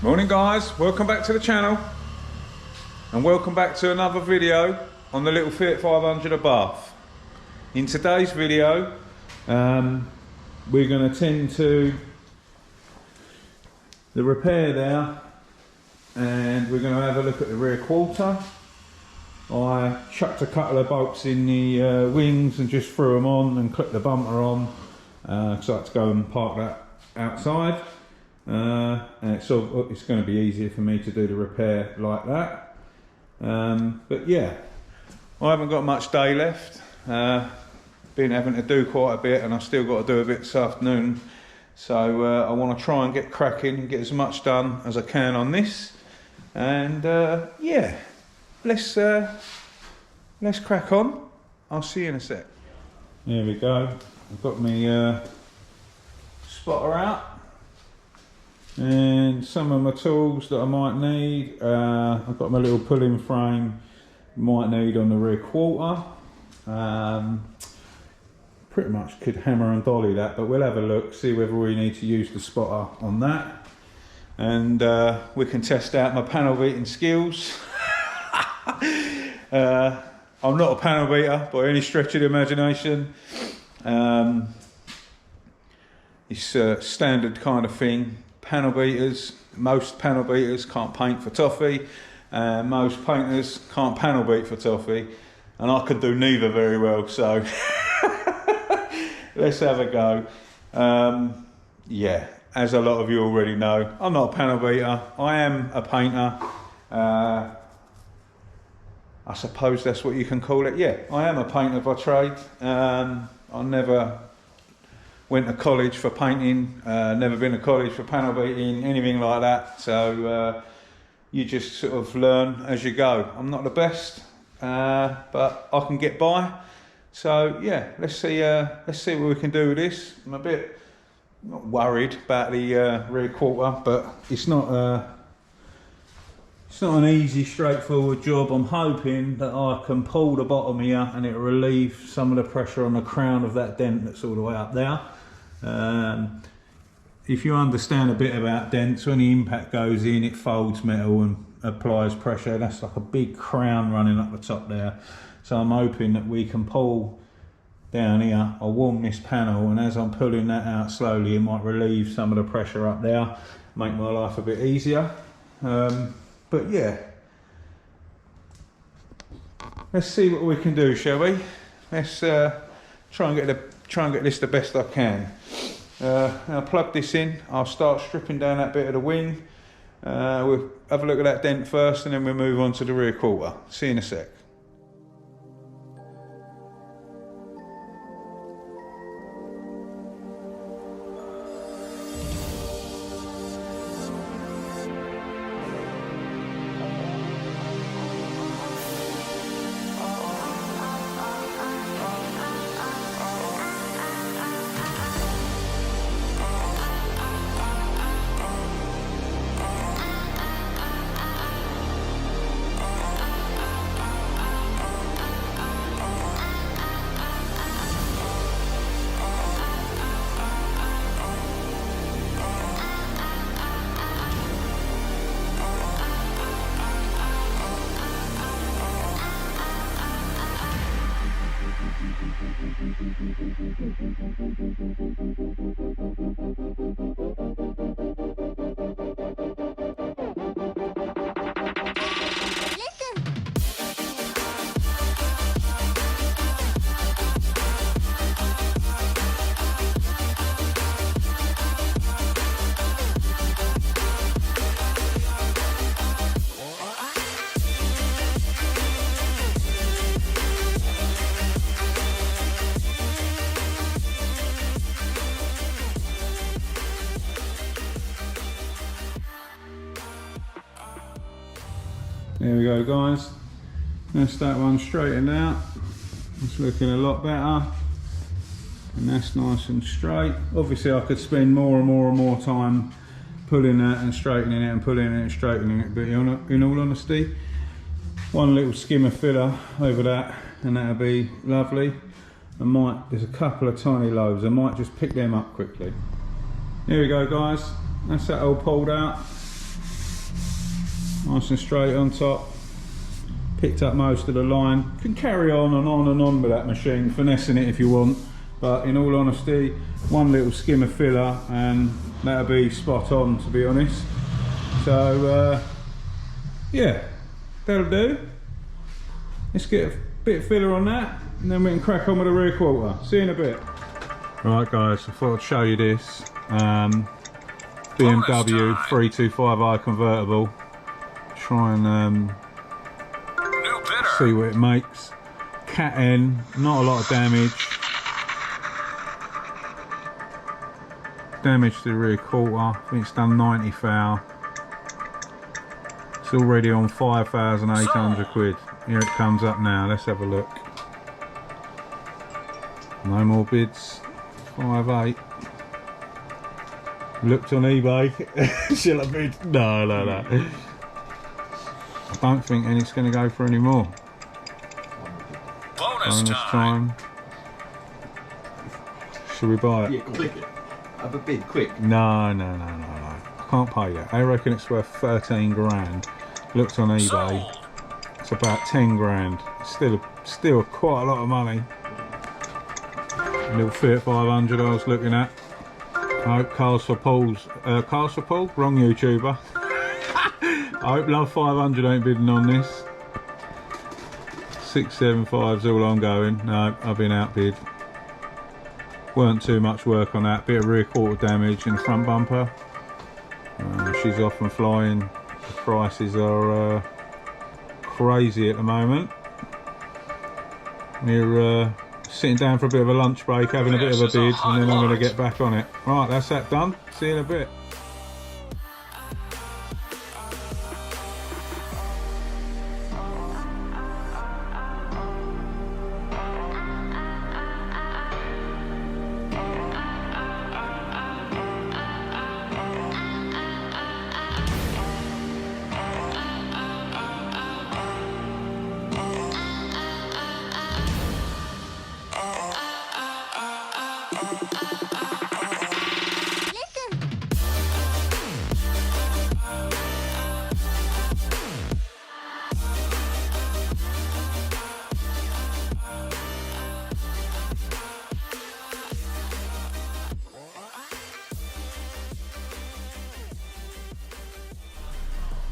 Morning guys, welcome back to the channel and welcome back to another video on the little Fiat 500 abarth. In today's video we're going to tend to the repair there, and we're going to have a look at the rear quarter. I chucked a couple of bolts in the wings and just threw them on and clipped the bumper on, so I had to go and park that outside. And it's going to be easier for me to do the repair like that. But yeah, I haven't got much day left. Been having to do quite a bit, and I've still got to do a bit this afternoon. So I want to try and get cracking and get as much done as I can on this. And yeah, let's crack on. I'll see you in a sec. There we go. I've got my spotter out. And some of my tools that I might need. I've got my little pulling frame might need on the rear quarter. Pretty much could hammer and dolly that, but we'll have a look, see whether we need to use the spotter on that. And we can test out my panel beating skills. I'm not a panel beater by any stretch of the imagination. It's a standard kind of thing. Panel beaters, most panel beaters can't paint for toffee, and most painters can't panel beat for toffee, and I could do neither very well, so let's have a go. Yeah, as a lot of you already know, I'm not a panel beater, I am a painter. I suppose that's what you can call it. Yeah, I am a painter by trade. I never went to college for painting, never been to college for panel beating, anything like that. So you just sort of learn as you go. I'm not the best, but I can get by. So yeah, let's see what we can do with this. I'm a bit not worried about the rear quarter, but it's not an easy, straightforward job. I'm hoping that I can pull the bottom here and it'll relieve some of the pressure on the crown of that dent that's all the way up there. If you understand a bit about dents, when the impact goes in, it folds metal and applies pressure. That's like a big crown running up the top there. So I'm hoping that we can pull down here. I'll warm this panel, and as I'm pulling that out slowly, it might relieve some of the pressure up there, make my life a bit easier. But yeah, let's see what we can do, shall we? Let's try and get this the best I can. I'll plug this in. I'll start stripping down that bit of the wing. We'll have a look at that dent first, and then we'll move on to the rear quarter. See you in a sec. There we go, guys. That's that one straightened out. It's looking a lot better. And that's nice and straight. Obviously I could spend more and more time pulling that and straightening it and pulling it and straightening it, but in all honesty, one little skim of filler over that and that'll be lovely. There's a couple of tiny lobes, I might just pick them up quickly. Here we go, guys. That's that all pulled out. nice and straight on top. Picked up most of the line. Can carry on and on and on with that machine, finessing it if you want, but in all honesty, one little skim of filler and that'll be spot on, to be honest. So yeah, that'll do. Let's get a bit of filler on that and then we can crack on with the rear quarter. See you in a bit. Right guys, I thought I'd show you this BMW 325i convertible. Try and see what it makes. Cat N, not a lot of damage. Damage to the rear quarter, I think it's done 90 thou. It's already on 5,800 quid. Here it comes up now, let's have a look. No more bids, 5.8. Looked on eBay. Shall I bid? No. I don't think it's going to go for any more. Bonus time. Should we buy it? Yeah, click it. Have a bid, quick. No. I can't pay that. I reckon it's worth 13 grand. Looked on eBay. It's about 10 grand. Still quite a lot of money. A little Fiat 500 I was looking at. I hope Cars for Paul's. Cars for Paul? Wrong YouTuber. I hope Love 500 ain't bidding on this. 675's all I'm going. No, I've been outbid. Weren't too much work on that. Bit of rear quarter damage in the front bumper. She's off and flying. The prices are crazy at the moment. We're sitting down for a bit of a lunch break, having a bit of a bid, and then I'm going to get back on it. Right, that's that done. See you in a bit.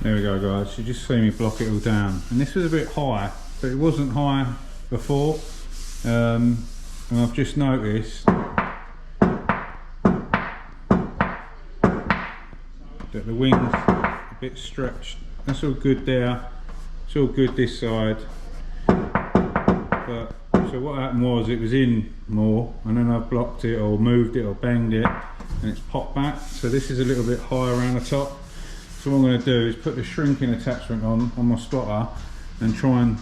There we go guys, you just see me block it all down. And this was a bit high, but it wasn't high before. And I've just noticed that the wing's a bit stretched. That's all good there. It's all good this side. But so what happened was it was in more and then I've blocked it or moved it or banged it and it's popped back. So this is a little bit higher around the top. So what I'm going to do is put the shrinking attachment on my spotter and try and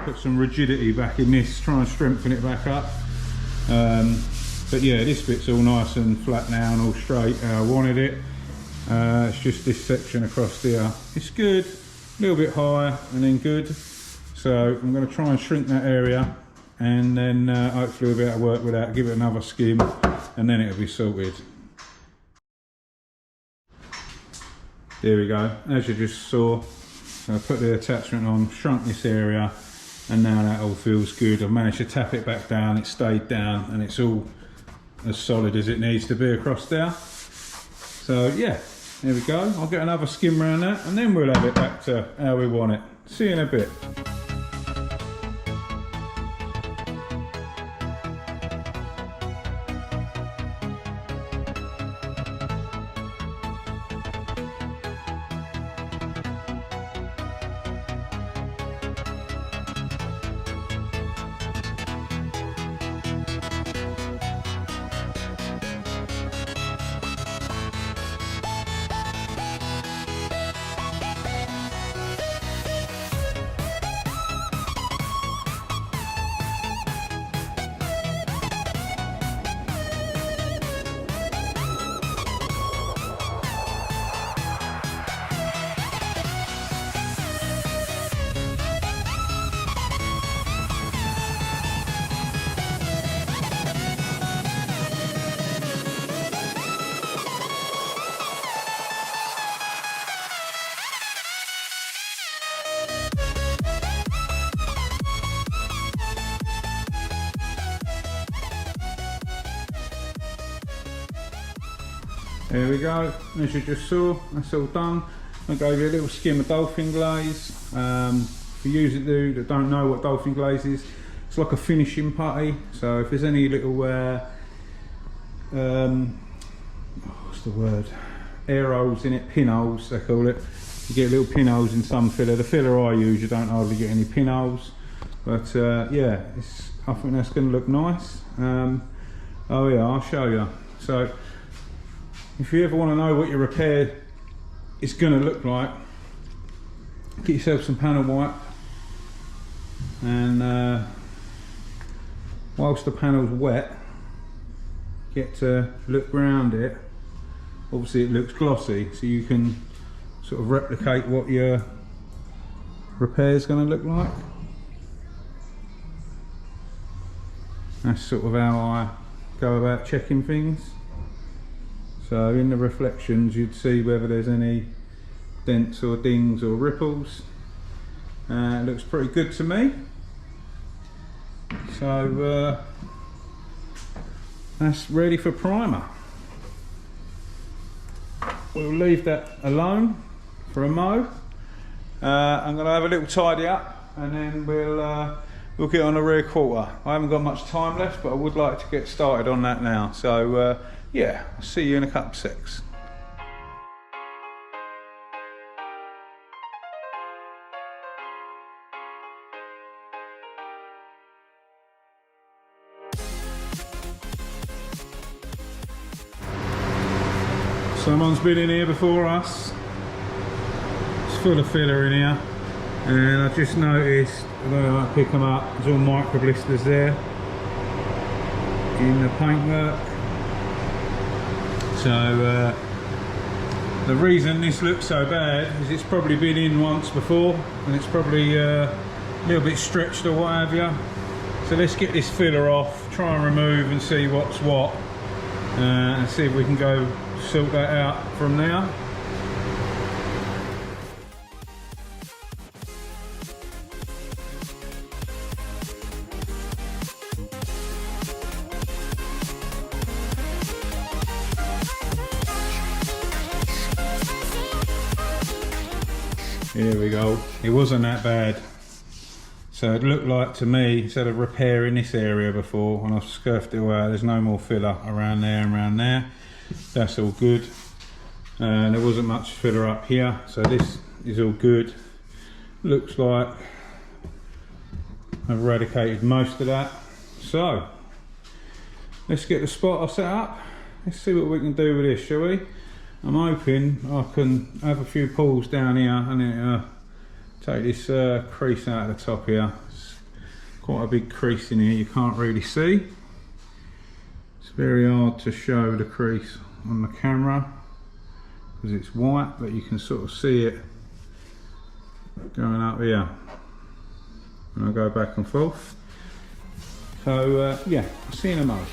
put some rigidity back in this, try and strengthen it back up. But yeah, this bit's all nice and flat now and all straight how I wanted it. It's just this section across there. It's good, a little bit higher and then good. So I'm going to try and shrink that area and then hopefully we'll be able to work with that, give it another skim and then it'll be sorted. There we go, as you just saw. So I put the attachment on, shrunk this area, and now that all feels good. I've managed to tap it back down, it stayed down, and it's all as solid as it needs to be across there. So yeah, there we go. I'll get another skim around that, and then we'll have it back to how we want it. See you in a bit. There we go, as you just saw, that's all done. I gave you a little skim of dolphin glaze. For you that don't know what dolphin glaze is, it's like a finishing putty. So if there's any little, what's the word? Air holes in it, pinholes they call it. You get little pinholes in some filler. The filler I use, you don't hardly get any pinholes. But yeah, I think that's going to look nice. Oh yeah, I'll show you. So if you ever want to know what your repair is going to look like, get yourself some panel wipe, and whilst the panel's wet, get to look round it. Obviously it looks glossy, so you can sort of replicate what your repair is going to look like. That's sort of how I go about checking things. So in the reflections you'd see whether there's any dents or dings or ripples. It looks pretty good to me. So that's ready for primer. We'll leave that alone for a mo. I'm going to have a little tidy up, and then we'll get on the rear quarter. I haven't got much time left, but I would like to get started on that now. So yeah, I'll see you in a couple of secs. Someone's been in here before us. It's full of filler in here, and I just noticed, I don't know how to pick them up, there's all micro blisters there in the paintwork. So the reason this looks so bad is it's probably been in once before, and it's probably a little bit stretched or what have you. So let's get this filler off, try and remove and see what's what, and see if we can go sort that out from now. Here we go. It wasn't that bad. So it looked like to me, instead of repairing this area before, when I've scuffed it all out, there's no more filler around there and around there. That's all good. There wasn't much filler up here, so this is all good. Looks like I've eradicated most of that. So let's get the spotter set up. Let's see what we can do with this, shall we? I'm hoping I can have a few pulls down here and then take this crease out of the top here. It's quite a big crease in here, you can't really see. It's very hard to show the crease on the camera because it's white, but you can sort of see it going up here when I go back and forth. So yeah, I'll see you in a moment.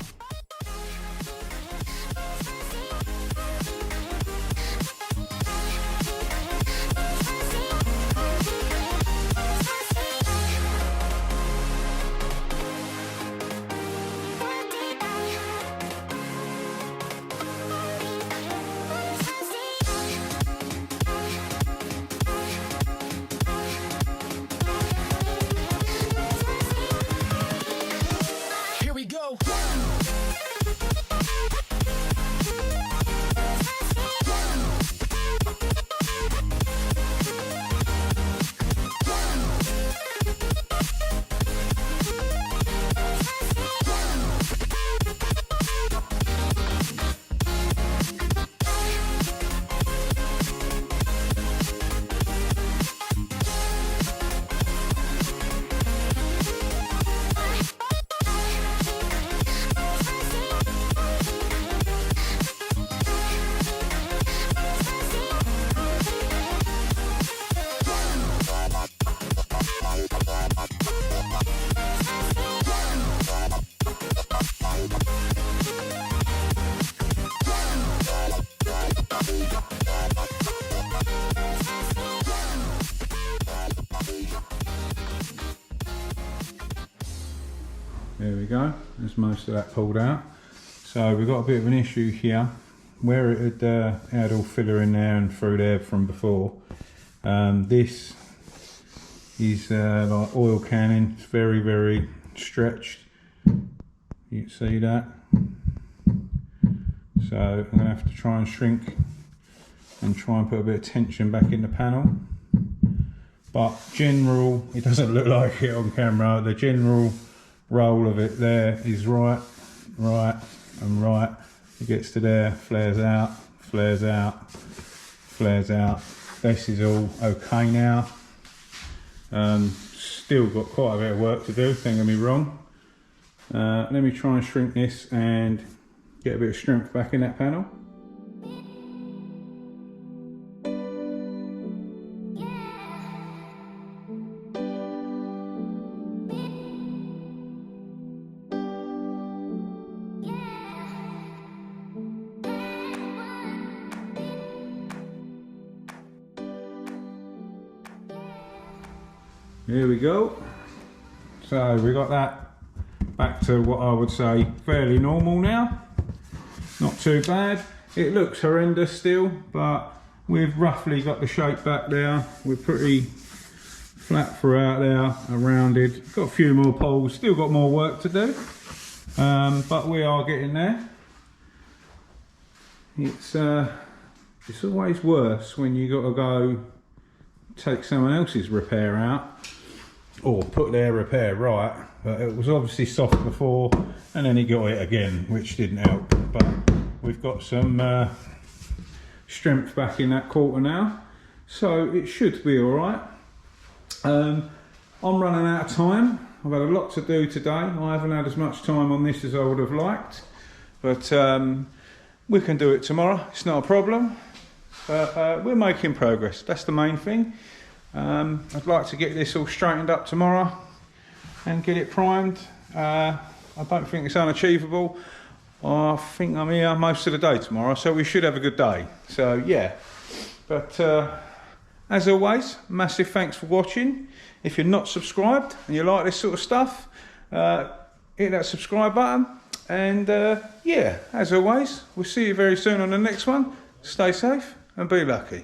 There we go, there's most of that pulled out. So we've got a bit of an issue here where it had all filler in there and through there from before. This is like oil canning. It's very, very stretched. You can see that. So I'm going to have to try and shrink and try and put a bit of tension back in the panel. But general, it doesn't look like it on camera, the general roll of it there is right, and right. It gets to there, flares out, flares out, flares out. This is all okay now. Still got quite a bit of work to do, don't get me wrong. Let me try and shrink this and get a bit of strength back in that panel. Here we go. So we got that back to what I would say fairly normal now. Not too bad. It looks horrendous still, but we've roughly got the shape back there. We're pretty flat throughout there, rounded. Got a few more poles, still got more work to do, but we are getting there. It's always worse when you got to go take someone else's repair out or put their repair right, but it was obviously soft before and then he got it again, which didn't help. But we've got some strength back in that quarter now, so it should be all right. I'm running out of time. I've had a lot to do today. I haven't had as much time on this as I would have liked, but we can do it tomorrow. It's not a problem. We're making progress. That's the main thing. I'd like to get this all straightened up tomorrow and get it primed. I don't think it's unachievable. I think I'm here most of the day tomorrow, so we should have a good day. So yeah, but as always, massive thanks for watching. If you're not subscribed and you like this sort of stuff, hit that subscribe button. And yeah, as always, we'll see you very soon on the next one. Stay safe and be lucky.